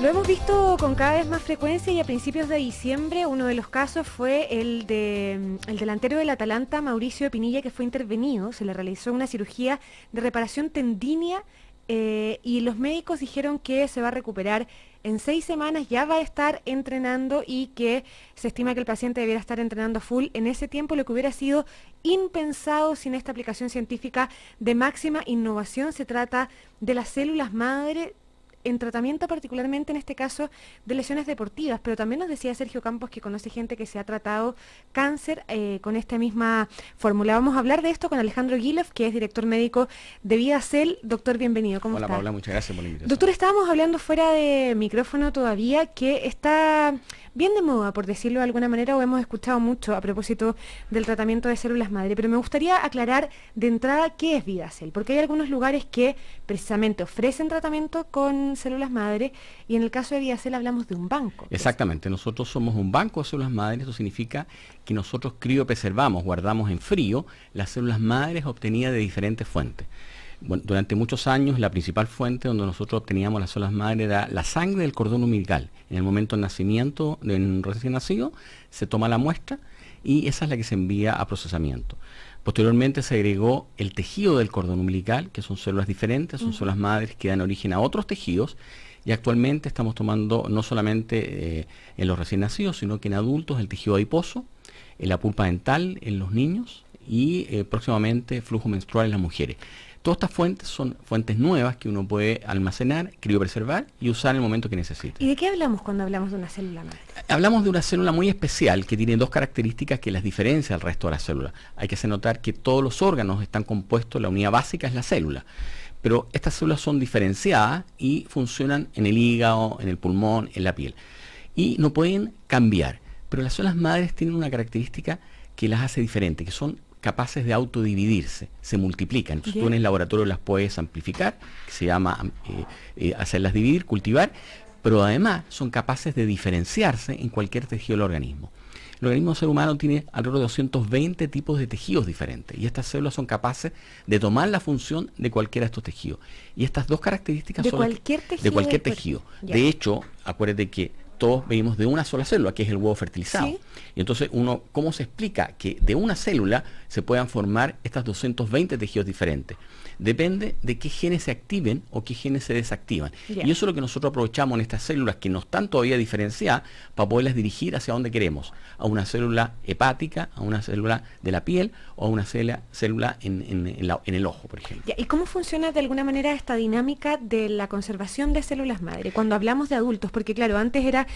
Lo hemos visto con cada vez más frecuencia y a principios de diciembre uno de los casos fue el delantero del Atalanta, Mauricio Pinilla, que fue intervenido. Se le realizó una cirugía de reparación tendínea y los médicos dijeron que se va a recuperar en 6 semanas, ya va a estar entrenando y que se estima que el paciente debiera estar entrenando full en ese tiempo, lo que hubiera sido impensado sin esta aplicación científica de máxima innovación. Se trata de las células madre en tratamiento particularmente en este caso de lesiones deportivas, pero también nos decía Sergio Campos que conoce gente que se ha tratado cáncer con esta misma fórmula. Vamos a hablar de esto con Alejandro Guilov, que es director médico de VidaCell. Doctor, bienvenido. ¿Cómo está? Hola Paula, muchas gracias por la invitación. Doctor, estábamos hablando fuera de micrófono todavía que está bien de moda, por decirlo de alguna manera, o hemos escuchado mucho a propósito del tratamiento de células madre, pero me gustaría aclarar de entrada qué es VidaCell, porque hay algunos lugares que precisamente ofrecen tratamiento con células madre y en el caso de VidaCell hablamos de un banco. Exactamente, nosotros somos un banco de células madres. Esto significa que nosotros criopreservamos, guardamos en frío las células madres obtenidas de diferentes fuentes. Bueno, durante muchos años la principal fuente donde nosotros obteníamos las células madre era la sangre del cordón umbilical. En el momento del nacimiento de un recién nacido se toma la muestra y esa es la que se envía a procesamiento. Posteriormente se agregó el tejido del cordón umbilical, que son células diferentes, son células madres que dan origen a otros tejidos, y actualmente estamos tomando no solamente en los recién nacidos, sino que en adultos el tejido adiposo, en la pulpa dental en los niños y próximamente flujo menstrual en las mujeres. Todas estas fuentes son fuentes nuevas que uno puede almacenar, criopreservar y usar en el momento que necesite. ¿Y de qué hablamos cuando hablamos de una célula madre? Hablamos de una célula muy especial que tiene dos características que las diferencia del resto de las células. Hay que hacer notar que todos los órganos están compuestos, la unidad básica es la célula, pero estas células son diferenciadas y funcionan en el hígado, en el pulmón, en la piel. Y no pueden cambiar, pero las células madres tienen una característica que las hace diferentes, que son capaces de autodividirse, se multiplican. Entonces tú en el laboratorio las puedes amplificar, que se llama hacerlas dividir, cultivar, pero además son capaces de diferenciarse en cualquier tejido del organismo. El organismo ser humano tiene alrededor de 220 tipos de tejidos diferentes y estas células son capaces de tomar la función de cualquiera de estos tejidos. Y estas dos características de son cualquier tejido. De cualquier tejido. De hecho, acuérdate que todos venimos de una sola célula, que es el huevo fertilizado. ¿Sí? Y entonces ¿cómo se explica que de una célula se puedan formar estas 220 tejidos diferentes? Depende de qué genes se activen o qué genes se desactivan. Y eso es lo que nosotros aprovechamos en estas células que no están todavía diferenciadas para poderlas dirigir hacia donde queremos. A una célula hepática, a una célula de la piel o a una célula en el ojo, por ejemplo. ¿Y cómo funciona de alguna manera esta dinámica de la conservación de células madre? Cuando hablamos de adultos, porque claro, antes era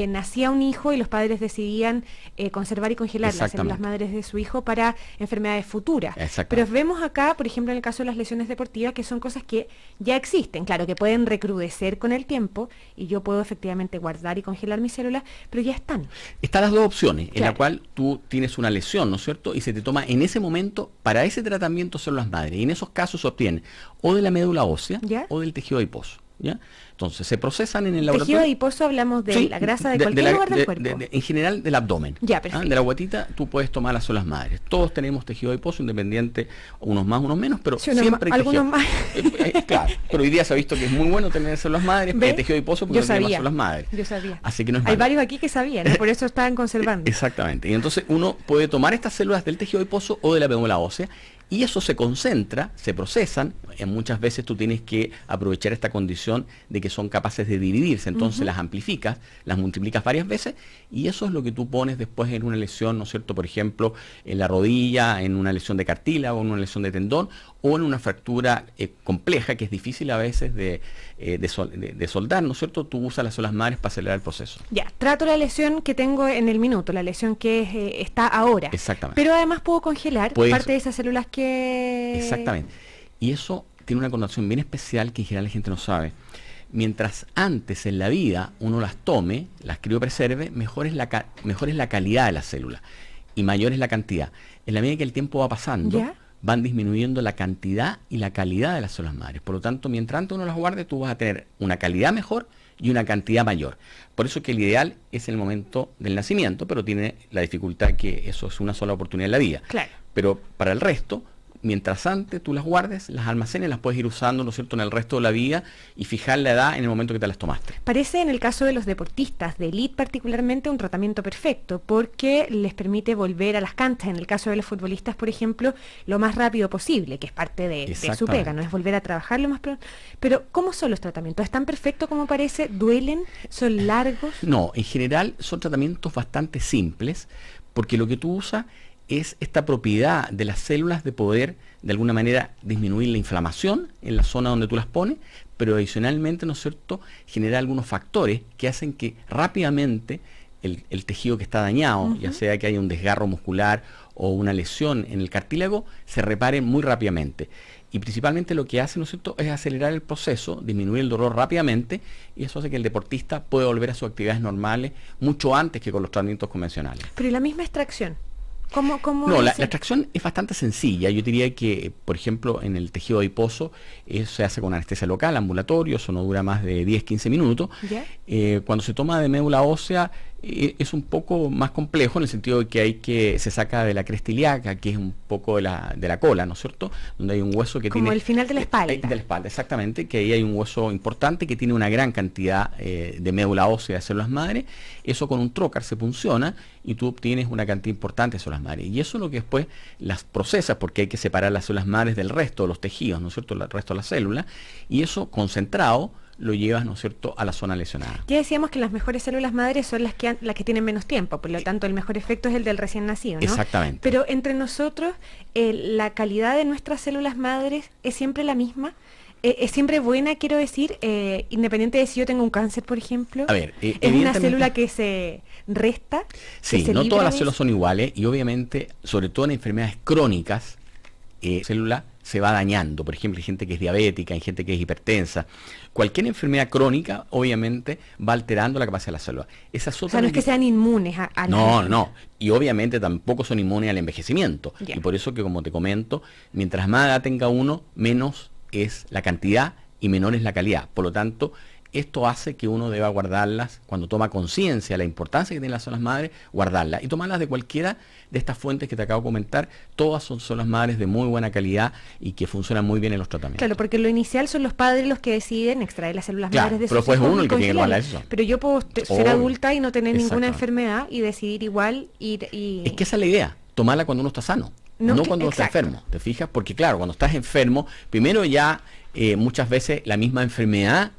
nacía un hijo y los padres decidían conservar y congelar las células madres de su hijo para enfermedades futuras. Pero vemos acá, por ejemplo, en el caso de las lesiones deportivas, que son cosas que ya existen, claro, que pueden recrudecer con el tiempo y yo puedo efectivamente guardar y congelar mis células, pero ya están. Están las dos opciones, en la cual tú tienes una lesión, ¿no es cierto? Y se te toma en ese momento, para ese tratamiento, células madre. Y en esos casos se obtienen o de la médula ósea o del tejido adiposo. ¿Ya? Entonces se procesan en el laboratorio. Tejido adiposo hablamos de la grasa de cualquier lugar del cuerpo. En general del abdomen. Ya, perfecto. De la guatita tú puedes tomar las células madres. Todos tenemos tejido adiposo independiente, unos más, unos menos, pero siempre hay algunos más. Claro, pero hoy día se ha visto que es muy bueno tener células madres, tejido adiposo porque no tenemos células madres. Yo sabía. Así que no es Hay varios aquí que sabían, por eso estaban conservando. Exactamente. Y entonces uno puede tomar estas células del tejido adiposo o de la médula ósea y eso se concentra, se procesan. Muchas veces tú tienes que aprovechar esta condición de que son capaces de dividirse, entonces las amplificas, las multiplicas varias veces y eso es lo que tú pones después en una lesión, ¿no es cierto? Por ejemplo, en la rodilla, en una lesión de cartílago, en una lesión de tendón o en una fractura compleja que es difícil a veces de soldar, ¿no es cierto? Tú usas las células madres para acelerar el proceso. Ya, trato la lesión que tengo en el minuto, la lesión que está ahora. Exactamente. Pero además puedo congelar parte de esas células que... Exactamente. Y eso tiene una connotación bien especial que en general la gente no sabe. Mientras antes en la vida uno las tome, las criopreserve, mejor es la calidad de la célula y mayor es la cantidad. En la medida que el tiempo va pasando, van disminuyendo la cantidad y la calidad de las células madres. Por lo tanto, mientras antes uno las guarde, tú vas a tener una calidad mejor y una cantidad mayor. Por eso que el ideal es el momento del nacimiento, pero tiene la dificultad que eso es una sola oportunidad en la vida. Claro. Pero para el resto, mientras antes tú las guardes, las almacenes, las puedes ir usando, ¿no es cierto?, en el resto de la vida y fijar la edad en el momento que te las tomaste. Parece en el caso de los deportistas de élite particularmente un tratamiento perfecto porque les permite volver a las canchas, en el caso de los futbolistas, por ejemplo, lo más rápido posible, que es parte de su pega, no es volver a trabajar lo más pronto. Pero ¿cómo son los tratamientos? ¿Es tan perfecto como parece? ¿Duelen? ¿Son largos? No, en general son tratamientos bastante simples porque lo que tú usas es esta propiedad de las células de poder, de alguna manera, disminuir la inflamación en la zona donde tú las pones, pero adicionalmente, ¿no es cierto?, genera algunos factores que hacen que rápidamente el tejido que está dañado, ya sea que haya un desgarro muscular o una lesión en el cartílago, se repare muy rápidamente. Y principalmente lo que hace, ¿no es cierto?, es acelerar el proceso, disminuir el dolor rápidamente, y eso hace que el deportista pueda volver a sus actividades normales mucho antes que con los tratamientos convencionales. Pero ¿y la misma extracción? No, la extracción es bastante sencilla. Yo diría que, por ejemplo, en el tejido adiposo se hace con anestesia local, ambulatorio, eso no dura más de 10-15 minutos. Cuando se toma de médula ósea es un poco más complejo en el sentido de que se saca de la cresta ilíaca, que es un poco de la cola, ¿no es cierto? Donde hay un hueso que como el final de la espalda. De la espalda, exactamente, que ahí hay un hueso importante que tiene una gran cantidad de médula ósea de células madre. Eso con un trocar se funciona y tú obtienes una cantidad importante de células madre. Y eso es lo que después las procesas, porque hay que separar las células madres del resto de los tejidos, ¿no es cierto?, el resto de las células, y eso concentrado lo llevas, ¿no es cierto?, a la zona lesionada. Ya decíamos que las mejores células madres son las que tienen menos tiempo, por lo tanto el mejor efecto es el del recién nacido, ¿no? Exactamente. Pero entre nosotros, la calidad de nuestras células madres es siempre la misma. Es siempre buena, quiero decir, independiente de si yo tengo un cáncer, por ejemplo. A ver, ¿es una célula que se resta? Sí, no todas las células son iguales y obviamente, sobre todo en enfermedades crónicas, célula se va dañando. Por ejemplo, hay gente que es diabética, hay gente que es hipertensa. Cualquier enfermedad crónica, obviamente, va alterando la capacidad de la célula. O sea, no es que sean inmunes a No. Y obviamente tampoco son inmunes al envejecimiento. Y por eso que, como te comento, mientras más edad tenga uno, menos es la cantidad y menor es la calidad. Por lo tanto, esto hace que uno deba guardarlas, cuando toma conciencia de la importancia que tienen las células madres, guardarlas y tomarlas de cualquiera de estas fuentes que te acabo de comentar. Todas son células madres de muy buena calidad y que funcionan muy bien en los tratamientos. Claro, porque lo inicial son los padres los que deciden extraer las células madres de sus hijos. Pero pues uno el que tiene que guardar eso. Pero yo puedo ser adulta y no tener ninguna enfermedad y decidir igual ir y... Es que esa es la idea, tomarla cuando uno está sano. No cuando uno está enfermo, ¿te fijas? Porque claro, cuando estás enfermo, primero ya muchas veces la misma enfermedad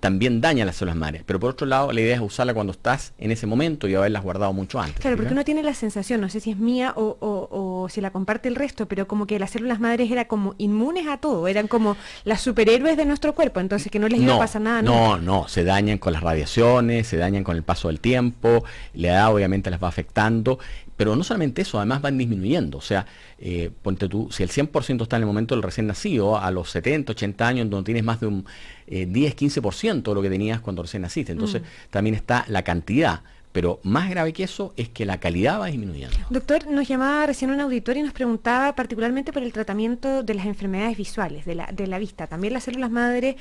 también daña las células madres, pero por otro lado la idea es usarla cuando estás en ese momento y haberlas guardado mucho antes. Claro, porque uno tiene la sensación, no sé si es mía o si la comparte el resto, pero como que las células madres eran como inmunes a todo, eran como las superhéroes de nuestro cuerpo, entonces que no les iba a pasar nada. No, se dañan con las radiaciones, se dañan con el paso del tiempo, la edad obviamente las va afectando, pero no solamente eso, además van disminuyendo, o sea, ponte tú, si el 100% está en el momento del recién nacido, a los 70, 80 años, donde tienes más de un 10-15% de lo que tenías cuando recién naciste, entonces también está la cantidad, pero más grave que eso es que la calidad va disminuyendo. Doctor, nos llamaba recién un auditor y nos preguntaba particularmente por el tratamiento de las enfermedades visuales, de la vista. También las células madre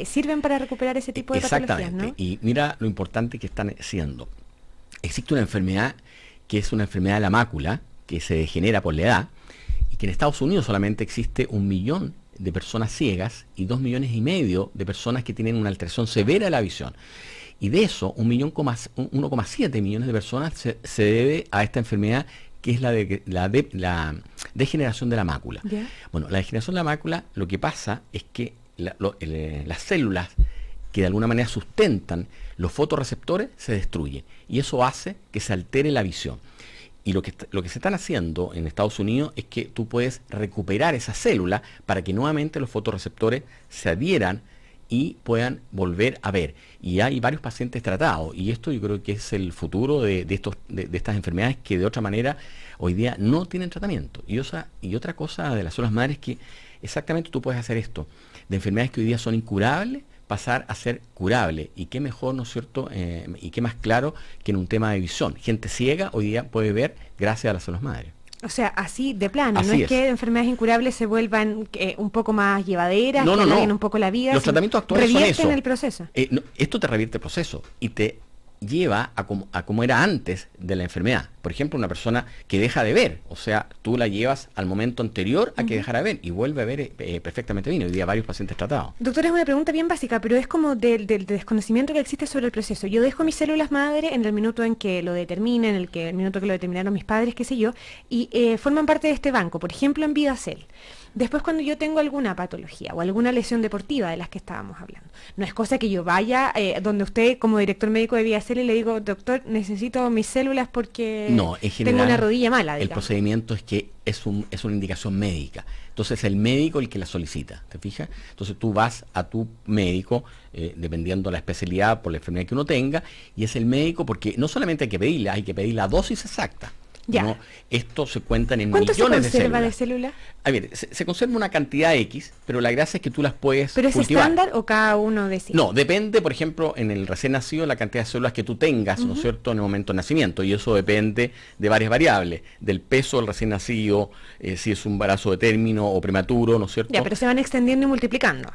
sirven para recuperar ese tipo de patologías, ¿no? Y mira lo importante que están haciendo. Existe una enfermedad que es una enfermedad de la mácula, que se degenera por la edad, y que en Estados Unidos solamente existe 1 millón de personas ciegas y 2,5 millones de personas que tienen una alteración severa de la visión. Y de eso, 1,7 millones de personas se debe a esta enfermedad que es la degeneración de la mácula. Bueno, la degeneración de la mácula, lo que pasa es que las células que de alguna manera sustentan los fotorreceptores se destruyen y eso hace que se altere la visión. Y lo que se están haciendo en Estados Unidos es que tú puedes recuperar esa célula para que nuevamente los fotorreceptores se adhieran y puedan volver a ver. Y hay varios pacientes tratados y esto yo creo que es el futuro de estas enfermedades que de otra manera hoy día no tienen tratamiento. Y otra cosa de las células madres es que exactamente tú puedes hacer esto, de enfermedades que hoy día son incurables, pasar a ser curable. Y qué mejor, ¿no es cierto? Y qué más claro que en un tema de visión. Gente ciega hoy día puede ver gracias a las células madres. O sea, así de plano, así no es que enfermedades incurables se vuelvan un poco más llevaderas, que alarguen un poco la vida. Los tratamientos actuales son eso. Revierten el proceso. Esto te revierte el proceso y te lleva a como era antes de la enfermedad. Por ejemplo, una persona que deja de ver, o sea, tú la llevas al momento anterior a que dejara de ver y vuelve a ver perfectamente bien. Hoy día varios pacientes tratados. Doctor, es una pregunta bien básica, pero es como del desconocimiento que existe sobre el proceso. Yo dejo mis células madre en el minuto en que lo determinen, el minuto que lo determinaron mis padres, qué sé yo, y forman parte de este banco, por ejemplo, en VidaCell. Después, cuando yo tengo alguna patología o alguna lesión deportiva de las que estábamos hablando, no es cosa que yo vaya donde usted, como director médico de VidaCell, y le digo, doctor, necesito mis células porque tengo una rodilla mala, digamos. El procedimiento es que es una indicación médica. Entonces, es el médico el que la solicita, ¿te fijas? Entonces, tú vas a tu médico, dependiendo de la especialidad, por la enfermedad que uno tenga, y es el médico, porque no solamente hay que pedir la dosis exacta. Ya. ¿No? Esto se cuentan en ¿Cuánto millones se conserva de células? A ver, se conserva una cantidad X, pero la gracia es que tú las puedes ¿Pero es cultivar. estándar o cada uno decide? No, depende, por ejemplo, en el recién nacido, la cantidad de células que tú tengas, ¿no es cierto?, en el momento de nacimiento, y eso depende de varias variables, del peso del recién nacido, si es un embarazo de término o prematuro, ¿no es cierto? Ya, pero se van extendiendo y multiplicando.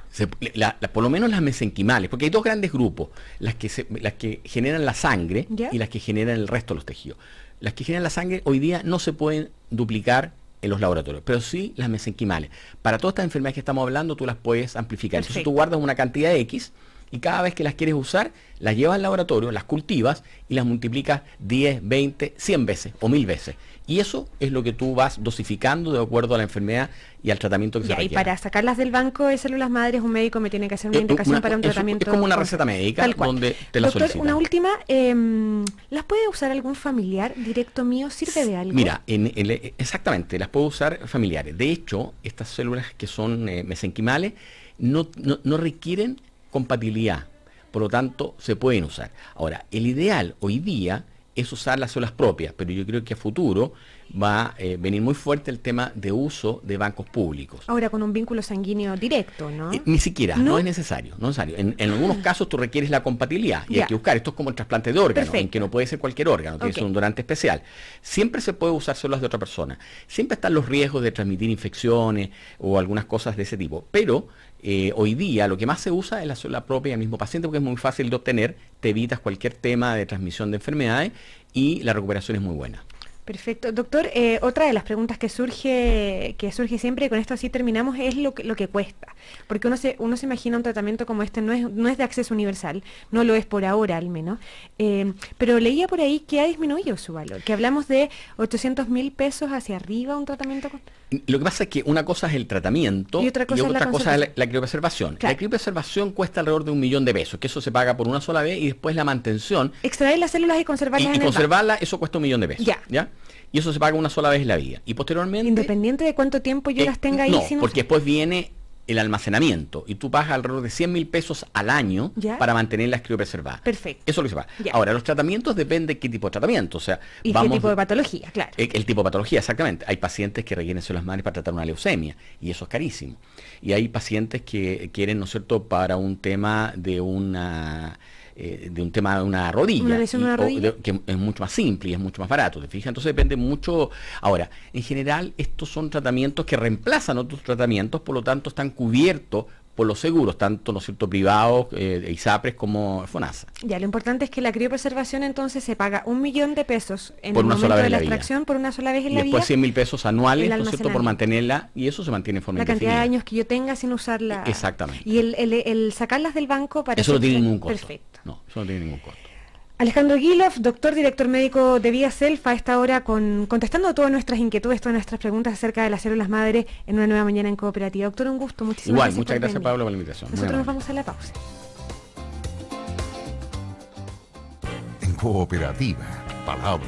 Por lo menos las mesenquimales, porque hay dos grandes grupos, las que generan la sangre ¿Ya? y las que generan el resto de los tejidos. Las que generan la sangre hoy día no se pueden duplicar en los laboratorios, pero sí las mesenquimales. Para todas estas enfermedades que estamos hablando, tú las puedes amplificar. Perfecto. Entonces tú guardas una cantidad X y cada vez que las quieres usar, las llevas al laboratorio, las cultivas y las multiplicas 10, 20, 100 veces o 1000 veces. Y eso es lo que tú vas dosificando de acuerdo a la enfermedad y al tratamiento que se requiere. Y para sacarlas del banco de células madres, un médico me tiene que hacer una indicación para un tratamiento. Es como una receta médica donde te la Doctor, solicitan. una última, ¿las puede usar algún familiar directo mío? ¿Sirve de algo? Mira, exactamente, las puedo usar familiares. De hecho, estas células que son mesenquimales no no compatibilidad, por lo tanto se pueden usar. Ahora, el ideal hoy día es usar las células propias, pero yo creo que a futuro va a venir muy fuerte el tema de uso de bancos públicos. Ahora con un vínculo sanguíneo directo, ¿no? Ni siquiera, no es necesario. En algunos casos tú requieres la compatibilidad y hay que buscar. Esto es como el trasplante de órgano, Perfecto. en que no puede ser cualquier órgano, tiene que ser un donante especial. Siempre se puede usar células de otra persona. Siempre están los riesgos de transmitir infecciones o algunas cosas de ese tipo, pero hoy día lo que más se usa es la célula propia del mismo paciente porque es muy fácil de obtener, te evitas cualquier tema de transmisión de enfermedades y la recuperación es muy buena. Perfecto. Doctor, otra de las preguntas que surge siempre, y con esto así terminamos, es lo que cuesta. Porque uno se imagina un tratamiento como este, no es de acceso universal, no lo es por ahora al menos, pero leía por ahí que ha disminuido su valor, que hablamos de 800.000 pesos hacia arriba un tratamiento con... Lo que pasa es que una cosa es el tratamiento y otra cosa es la criopreservación. Claro. La criopreservación cuesta alrededor de $1.000.000, que eso se paga por una sola vez y después la mantención. Extraer las células y conservarlas en el conservarlas, eso cuesta $1.000.000. Ya. Y eso se paga una sola vez en la vida. Y posteriormente... Independiente de cuánto tiempo yo las tenga ahí. No, porque después viene el almacenamiento y tú pagas alrededor de $100.000 al año para mantenerlas criopreservadas. Perfecto. Eso es lo que se paga. Ahora, los tratamientos dependen de qué tipo de tratamiento. O sea, ¿y qué tipo de patología? Claro. El tipo de patología, exactamente. Hay pacientes que requieren células madres para tratar una leucemia y eso es carísimo. Y hay pacientes que quieren, ¿no es cierto?, para un tema de una rodilla, una lesión de una rodilla, que es mucho más simple y es mucho más barato, ¿te fijas? Entonces depende mucho. Ahora, en general estos son tratamientos que reemplazan otros tratamientos, por lo tanto están cubiertos por los seguros, tanto, ¿no es cierto?, privados, ISAPRES como FONASA. Ya, lo importante es que la criopreservación entonces se paga $1.000.000 en por el una momento sola vez de la en la extracción por una sola vez en la vida. Y después $100.000 anuales, ¿no es cierto?, por mantenerla, y eso se mantiene en forma la cantidad indefinida. de años que yo tenga sin usarla. Exactamente. Y el sacarlas del banco para... Eso no tiene ningún costo. Perfecto. No, eso no tiene ningún costo. Alejandro Guilov, doctor, director médico de VidaCell, a esta hora contestando todas nuestras inquietudes, todas nuestras preguntas acerca de las células madre en una nueva mañana en Cooperativa. Doctor, un gusto, muchísimas gracias. Muchas gracias, Pablo, por la invitación. Nosotros nos vamos a la pausa. En Cooperativa, palabra.